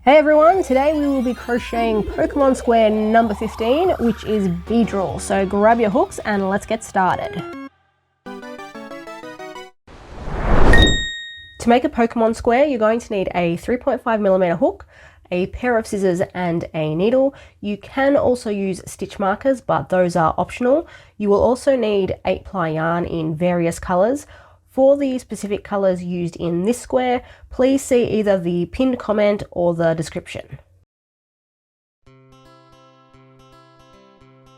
Hey everyone, today we will be crocheting Pokemon square number 15, which is Beedrill. So grab your hooks and let's get started. To make a Pokemon square, you're going to need a 3.5mm hook, a pair of scissors and a needle. You can also use stitch markers, but those are optional. You will also need 8-ply yarn in various colours. For the specific colours used in this square, please see either the pinned comment or the description.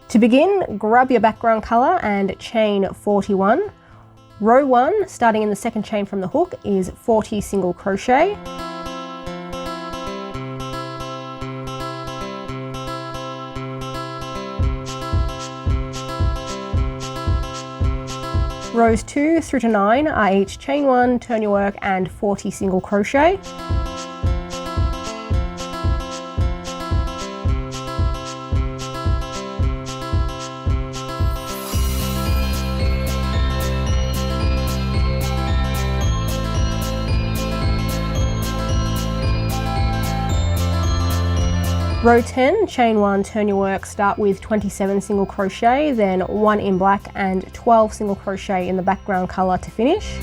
To begin, grab your background colour and chain 41. Row 1, starting in the second chain from the hook, is 40 single crochet. Rows 2 through to 9 are each chain 1, turn your work and 40 single crochet. Row 10, chain 1, turn your work, start with 27 single crochet, then 1 in black and 12 single crochet in the background colour to finish.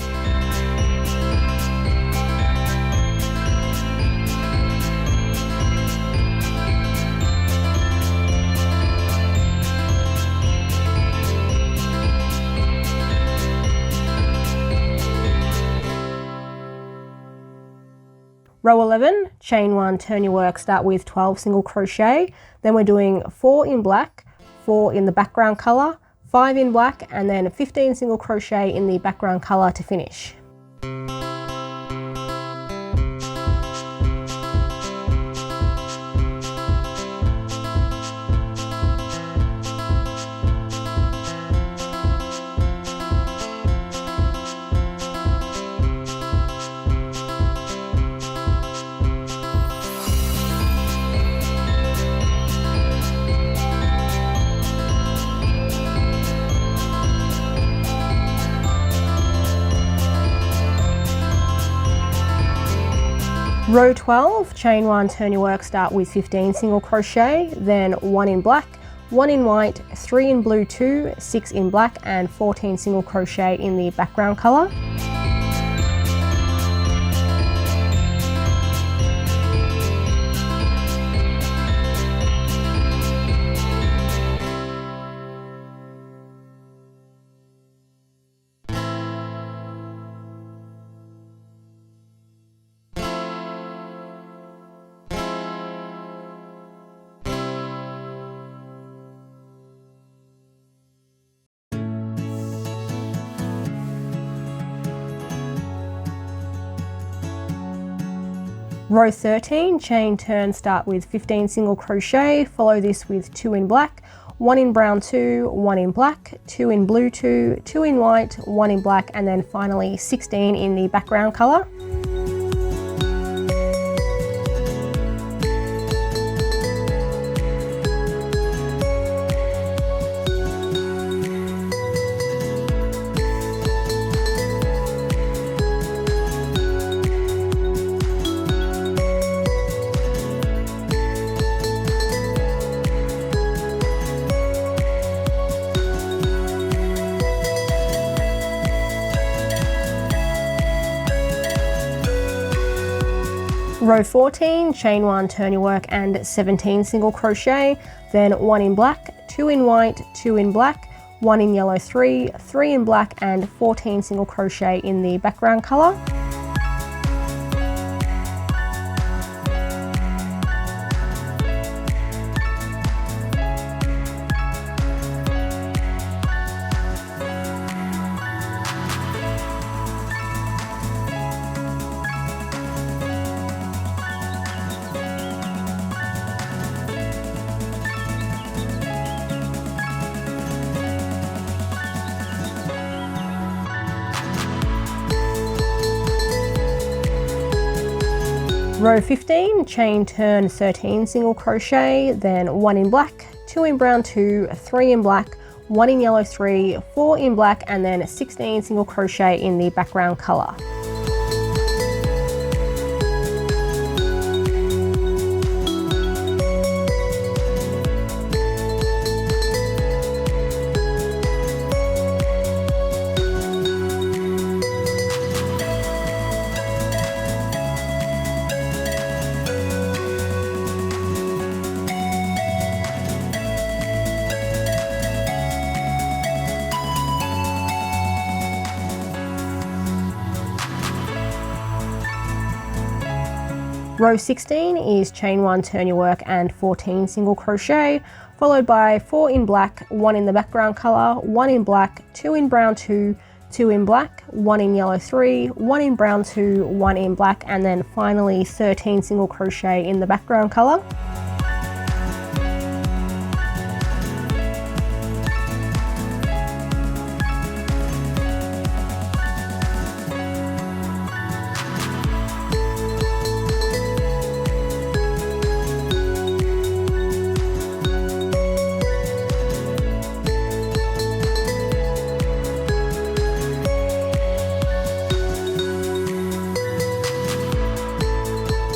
Row 11, chain 1, turn your work, start with 12 single crochet, then we're doing 4 in black, 4 in the background colour, 5 in black and then 15 single crochet in the background colour to finish. Row 12, chain 1, turn your work, start with 15 single crochet, then 1 in black, 1 in white, 3 in blue 2, 6 in black and 14 single crochet in the background colour. Row 13, chain, turn, start with 15 single crochet, follow this with 2 in black, 1 in brown 2, 1 in black, 2 in blue 2, 2 in white, 1 in black and then finally 16 in the background colour. Row 14, chain 1, turn your work and 17 single crochet, then 1 in black, 2 in white, 2 in black, 1 in yellow 3, 3 in black and 14 single crochet in the background colour. Row 15, chain, turn, 13 single crochet, then 1 in black, 2 in brown 2, 3 in black, 1 in yellow 3, 4 in black and then 16 single crochet in the background colour. Row 16 is chain 1, turn your work, and 14 single crochet, followed by 4 in black, 1 in the background color, 1 in black, 2 in brown 2, 2 in black, 1 in yellow 3, 1 in brown 2, 1 in black, and then finally 13 single crochet in the background color.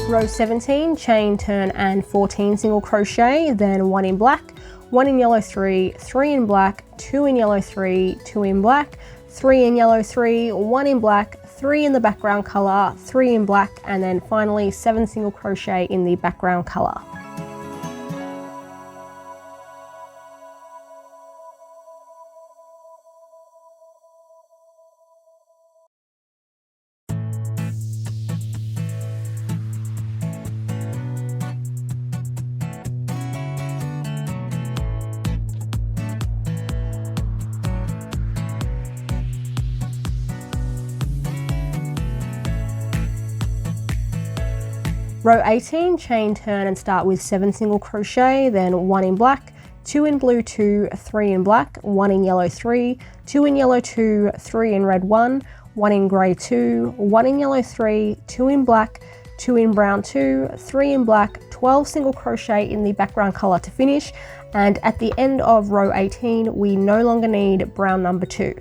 Row 17, chain, turn, and 14 single crochet, then 1 in black, 1 in yellow 3, 3 in black, 2 in yellow 3, 2 in black, 3 in yellow 3, 1 in black, 3 in the background color, 3 in black, and then finally 7 single crochet in the background color. Row 18, chain, turn, and start with 7 single crochet, then 1 in black, 2 in blue 2, 3 in black, 1 in yellow 3, 2 in yellow 2, 3 in red 1, 1 in grey 2, 1 in yellow 3, 2 in black, 2 in brown 2, 3 in black, 12 single crochet in the background color to finish, and at the end of row 18 we no longer need brown number 2.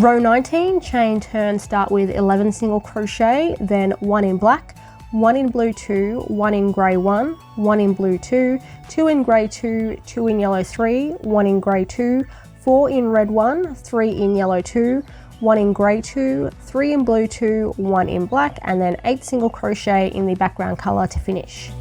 Row 19, chain, turn, start with 11 single crochet, then 1 in black, 1 in blue 2, 1 in grey 1, 1 in blue 2, 2 in grey 2, 2 in yellow 3, 1 in grey 2, 4 in red 1, 3 in yellow 2, 1 in grey 2, 3 in blue 2, 1 in black, and then 8 single crochet in the background color to finish.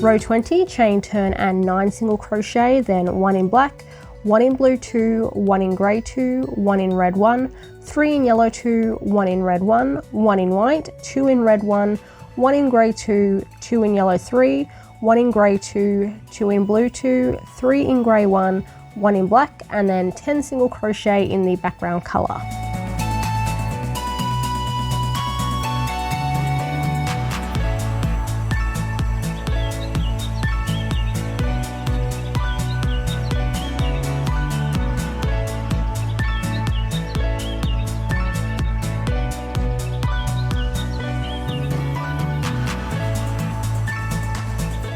Row 20, chain, turn, and 9 single crochet, then 1 in black, 1 in blue 2, 1 in grey 2, 1 in red 1, 3 in yellow 2, 1 in red 1, 1 in white, 2 in red 1, 1 in grey 2, 2 in yellow 3, 1 in grey 2, 2 in blue 2, 3 in grey 1, 1 in black, and then 10 single crochet in the background color.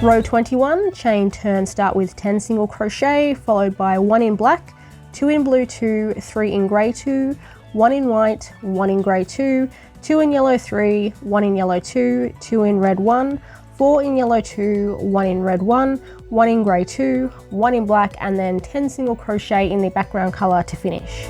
Row 21, chain, turn, start with 10 single crochet, followed by 1 in black, 2 in blue 2, 3 in grey 2, 1 in white, 1 in grey 2, 2 in yellow 3, 1 in yellow 2, 2 in red 1, 4 in yellow 2, 1 in red 1, 1 in grey 2, 1 in black, and then 10 single crochet in the background color to finish.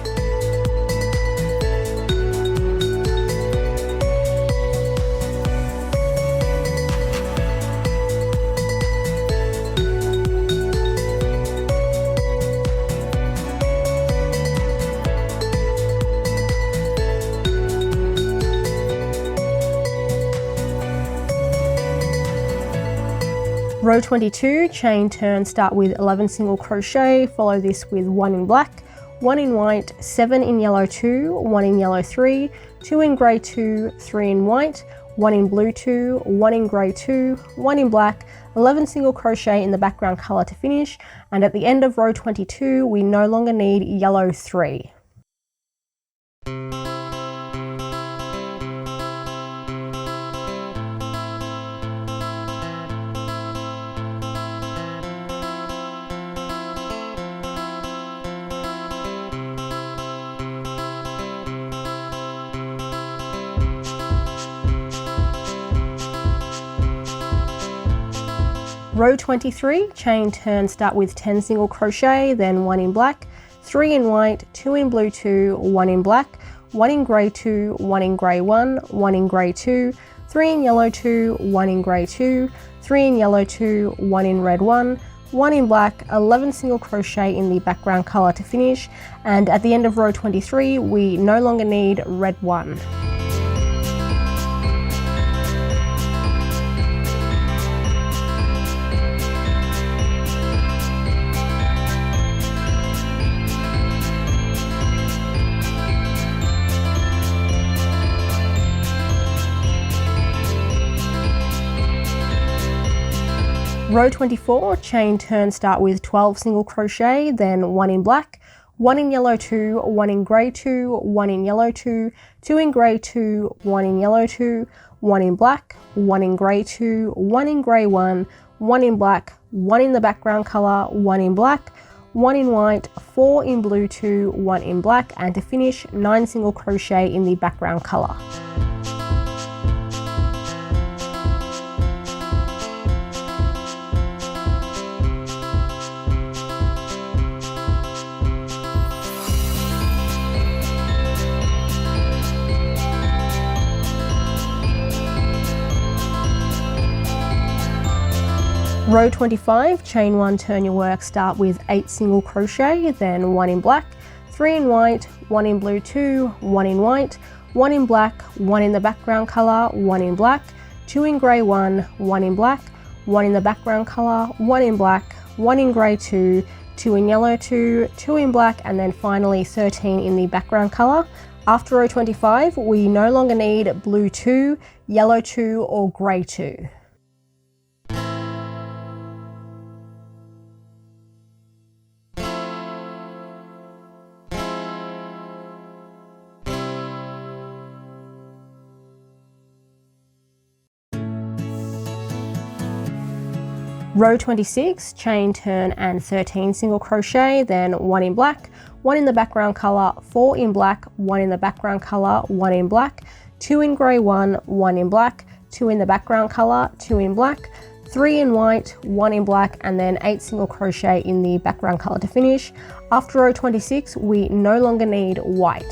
Row 22, chain, turn, start with 11 single crochet, follow this with 1 in black, 1 in white, 7 in yellow 2, 1 in yellow 3, 2 in grey 2, 3 in white, 1 in blue 2, 1 in grey 2, 1 in black, 11 single crochet in the background color to finish, and at the end of row 22 we no longer need yellow 3. Row 23, chain turn, start with 10 single crochet, then 1 in black, 3 in white, 2 in blue 2, 1 in black, 1 in grey 2, 1 in grey 1, 1 in grey 2, 3 in yellow 2, 1 in grey 2, 3 in yellow 2, 1 in red 1, 1 in black, 11 single crochet in the background colour to finish, and at the end of row 23 we no longer need red 1. Row 24, chain turn, start with 12 single crochet, then 1 in black, 1 in yellow 2, 1 in grey 2, 1 in yellow 2, 2 in grey 2, 1 in yellow 2, 1 in black, 1 in grey 2, 1 in grey 1, 1 in black, 1 in the background colour, 1 in black, 1 in white, 4 in blue 2, 1 in black, and to finish 9 single crochet in the background colour. Row 25, chain 1, turn your work, start with 8 single crochet, then 1 in black, 3 in white, 1 in blue 2, 1 in white, 1 in black, 1 in the background colour, 1 in black, 2 in grey 1, 1 in black, 1 in the background colour, 1 in black, 1 in grey 2, 2 in yellow 2, 2 in black, and then finally 13 in the background colour. After row 25, we no longer need blue 2, yellow 2, or grey 2. Row 26, chain turn and 13 single crochet, then 1 in black, 1 in the background colour, 4 in black, 1 in the background colour, 1 in black, 2 in grey 1, 1 in black, 2 in the background colour, 2 in black, 3 in white, 1 in black, and then 8 single crochet in the background colour to finish. After row 26, we no longer need white.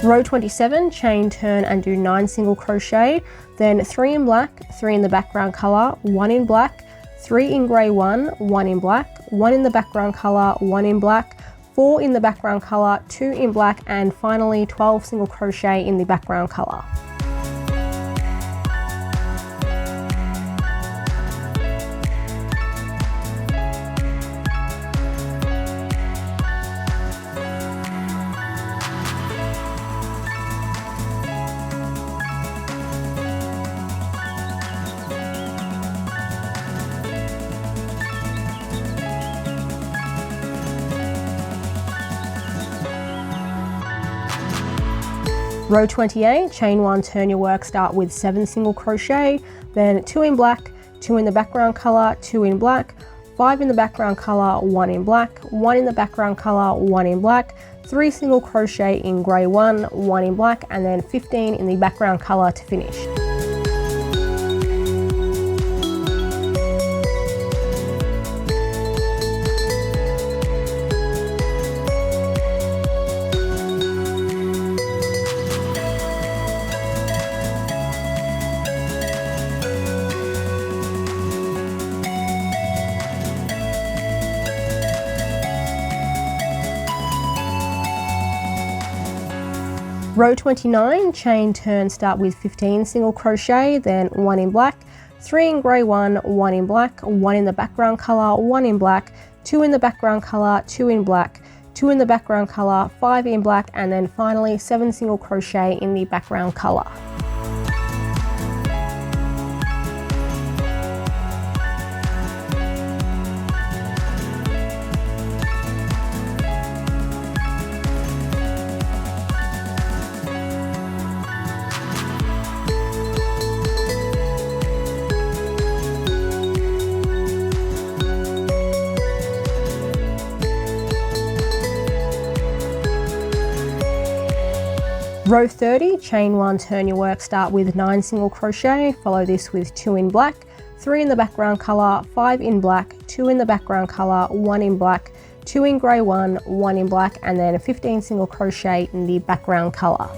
Row 27, chain turn and do 9 single crochet, then 3 in black, 3 in the background colour, 1 in black, 3 in grey 1, 1 in black, 1 in the background colour, 1 in black, 4 in the background colour, 2 in black, and finally 12 single crochet in the background colour. Row 28, chain 1, turn your work, start with 7 single crochet, then 2 in black, 2 in the background colour, 2 in black, 5 in the background colour, 1 in black, 1 in the background colour, 1 in black, 3 single crochet in grey 1, 1 in black, and then 15 in the background colour to finish. Row 29, chain turn, start with 15 single crochet, then 1 in black, 3 in grey 1, 1 in black, 1 in the background colour, 1 in black, 2 in the background colour, 2 in black, 2 in the background colour, 5 in black, and then finally 7 single crochet in the background colour. Row 30, chain 1, turn your work, start with 9 single crochet, follow this with 2 in black, 3 in the background colour, 5 in black, 2 in the background colour, 1 in black, 2 in grey 1, 1 in black, and then 15 single crochet in the background colour.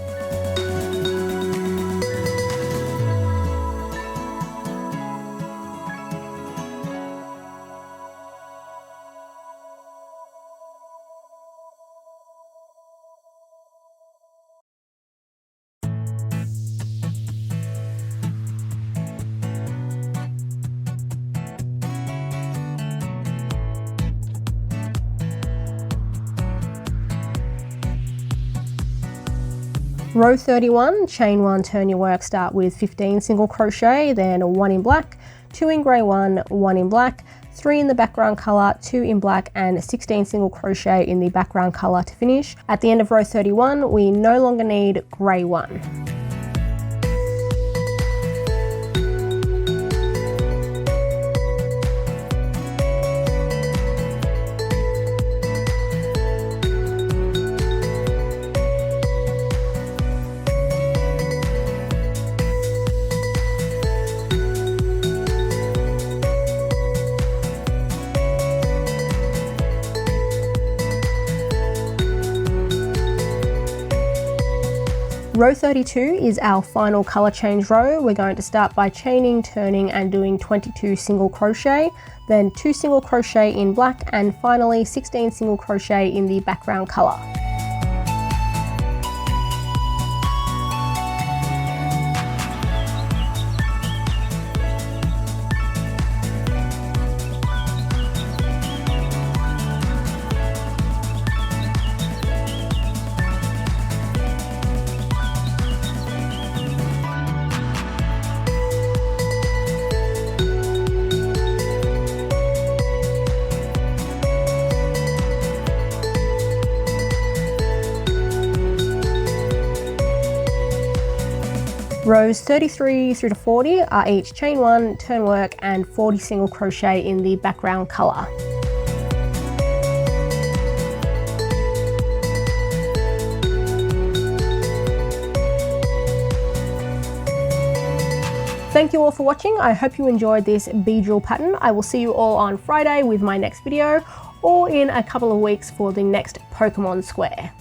Row 31, chain 1, turn your work, start with 15 single crochet, then 1 in black, 2 in grey 1, 1 in black, 3 in the background colour, 2 in black, and 16 single crochet in the background colour to finish. At the end of row 31, we no longer need grey 1. Row 32 is our final colour change row. We're going to start by chaining, turning and doing 22 single crochet, then 2 single crochet in black, and finally 16 single crochet in the background colour. Rows 33 through to 40 are each chain 1, turn work, and 40 single crochet in the background colour. Thank you all for watching. I hope you enjoyed this Beedrill pattern. I will see you all on Friday with my next video, or in a couple of weeks for the next Pokemon square.